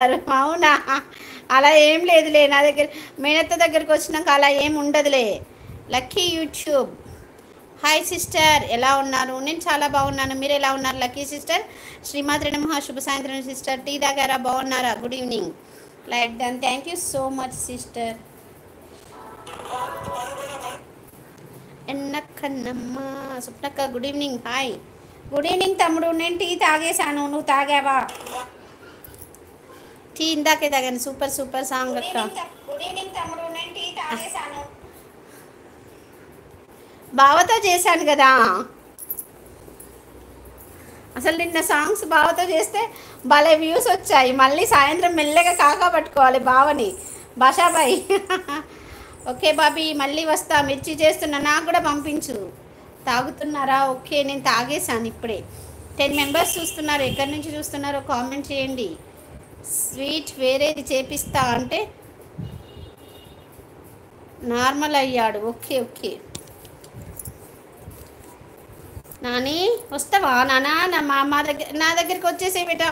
అవునా? అలా ఏం లేదులే నా దగ్గర. మేనత్త దగ్గరికి వచ్చినాక అలా ఏం ఉండదులే. Lucky YouTube. హాయ్ సిస్టర్, ఎలా ఉన్నారు? నేను చాలా బాగున్నాను. మీరు ఎలా ఉన్నారు లక్కీ సిస్టర్? శ్రీమాత్రి నమః. శుభ సాయంత్రం సిస్టర్. టీ తాగారా? బాగున్నారా? Good evening. Like done. Thank you so much sister. ఎన్నక్కన్నమ్మ. సుప్నక్క good evening. Hi. Good evening తమ్ముడు. నేను టీ తాగేశాను. నువ్వు తాగావా? టీ ఇందాకే తాగాను. సూపర్ సూపర్ సాంగ్ అక్క. గుడ్ ఈవినింగ్ తమ్ముడు. నేను టీ తాగేశాను. బావతో చేశాను కదా. అసలు నిన్న సాంగ్స్ బావతో చేస్తే భలే వ్యూస్ వచ్చాయి. మళ్ళీ సాయంత్రం మెల్లగా కాకా పట్టుకోవాలి బావని. భాషాబాయి. ఓకే బాబీ, మళ్ళీ వస్తా. మిర్చి చేస్తున్నా, నాకు కూడా పంపించు. తాగుతున్నారా? ఓకే, నేను తాగేశాను ఇప్పుడే. 10 మెంబర్స్ చూస్తున్నారు. ఎక్కడి నుంచి చూస్తున్నారో కామెంట్ చేయండి. స్వీట్ వేరేది చేపిస్తా అంటే నార్మల్ అయ్యాడు. ఓకే ఓకే నాని, వస్తావా నానా? మా దగ్గర, నా దగ్గరికి వచ్చేసే బేట.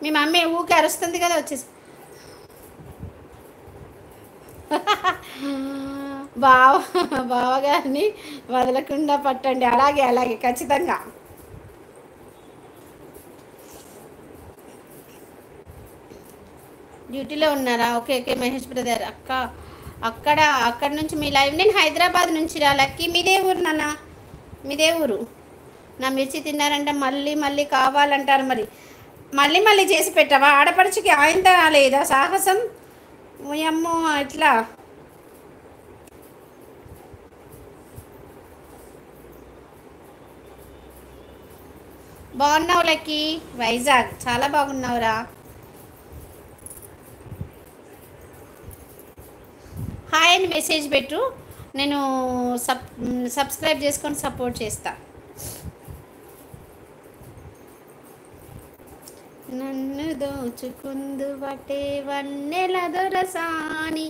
మీ మమ్మీ ఊకే అరుస్తుంది కదా, వచ్చేసి. బావ బావగారిని వదలకుండా పట్టండి. అలాగే అలాగే, ఖచ్చితంగా. డ్యూటీలో ఉన్నారా? Okay okay Mahesh brother. అక్కడ నుంచి మీ లైవ్. నేను హైదరాబాద్ నుంచి రా లక్కీ. మీదే ఊరు నాన్న? మీదే ఊరు? నా మిర్చి తిన్నారంటే మళ్ళీ మళ్ళీ కావాలంటారు. మరి మళ్ళీ మళ్ళీ చేసి పెట్టావా? ఆడపడుచుకి ఆయనతో రాలేదా సాహసం? అమ్మో ఇట్లా. బాగున్నావు లక్కీ. వైజాగ్ చాలా బాగున్నావురా. హాయ్ అని మెసేజ్ పెట్టు. నేను సబ్స్క్రైబ్ చేసుకొని సపోర్ట్ చేస్తా. నన్ను దోచుకుందు వటే వన్నెల దొరసాని,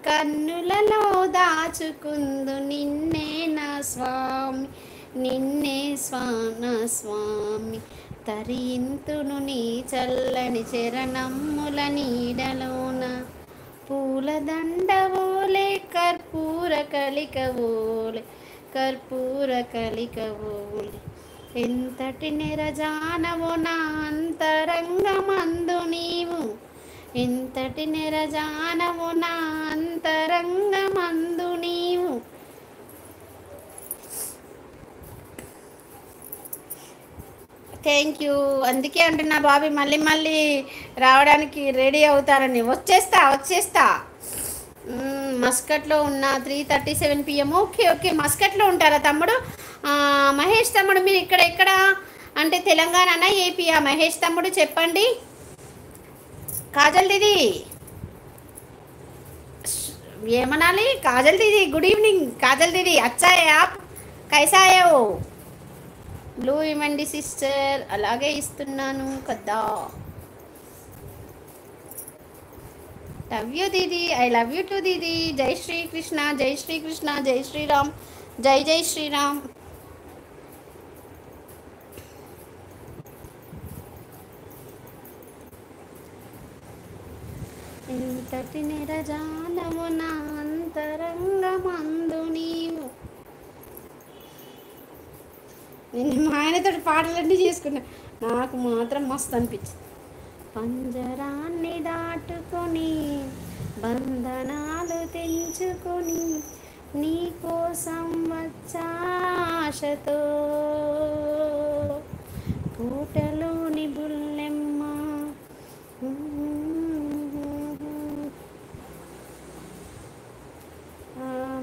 కన్నులలో దాచుకుందు నిన్నే నా స్వామి, నిన్నే నా స్వామి. తరింతును నీ చల్లని చరణమ్ముల నీడలోన, పూలదండవోలే కర్పూర కలికవోలే, కర్పూర కలికవోలే. ఎంతటి నిరజానవు నా అంతరంగమందు నీవు, ఎంతటి నిరజానవు నా అంతరంగమందు నీవు. Thank you. అందుకే అంటున్నా బాబీ, మళ్ళీ మళ్ళీ రావడానికి రెడీ అవుతారని. వచ్చేస్తా. మస్కట్లో ఉన్న 3:37 PM. ఓకే ఓకే, మస్కట్లో ఉంటారా తమ్ముడు? మహేష్ తమ్ముడు, మీరు ఎక్కడ అంటే తెలంగాణనా ఏపీయా? మహేష్ తమ్ముడు చెప్పండి. కాజల్ దీది ఏమనాలి? కాజల్ దీది గుడ్ ఈవినింగ్. కాజల్ దీది అచ్చాయే ఆప్, కైసా ఆయో? బ్లూ ఇవ్వండి సిస్టర్. అలాగే ఇస్తున్నాను కదా. లవ్ యూ దీది. ఐ లవ్ యూ టు దీది. జై శ్రీకృష్ణ, జై శ్రీకృష్ణ, జై శ్రీరామ్, జై జై శ్రీరామ్. ఎంతటి నిరజానము నా అంతరంగమందు నీవు. నేను మా ఆయనతో పాటలన్నీ చేసుకున్నా. నాకు మాత్రం మస్తు అనిపించింది. పంజరాన్ని దాటుకొని బంధనాలు తెంచుకొని నీ కోసం వచ్చాశతో, పూటలోని బుల్లెమ్మ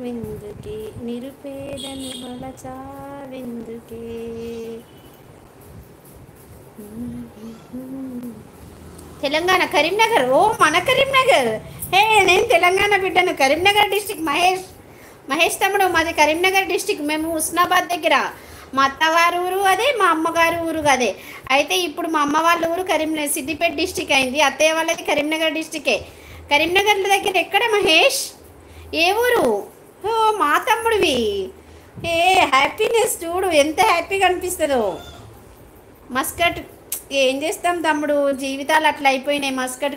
విందుకే నిరుపేదని బలచావెందుకే. తెలంగాణ కరీంనగర్. ఓ మన కరీంనగర్. హే, నేను తెలంగాణ బిడ్డను. కరీంనగర్ డిస్టిక్. మహేష్ తమ్ముడు మాది కరీంనగర్ డిస్టిక్. మేము హుస్నాబాద్ దగ్గర. మా అత్తగారు ఊరు అదే, మా అమ్మగారు ఊరు అదే. అయితే ఇప్పుడు మా అమ్మ వాళ్ళ ఊరు కరీంనగర్, సిద్దిపేట డిస్టిక్ అయింది. అత్తయ్య వాళ్ళది కరీంనగర్ డిస్టికే. కరీంనగర్ దగ్గర ఎక్కడ మహేష్? ఏ ఊరు? ఓ మా తమ్ముడివి. ఏ హ్యాపీనెస్ చూడు, ఎంత హ్యాపీగా అనిపిస్తుందో. మస్కట్ ఏం చేస్తాం తమ్ముడు, జీవితాలు అట్లా అయిపోయినాయి. మస్కట్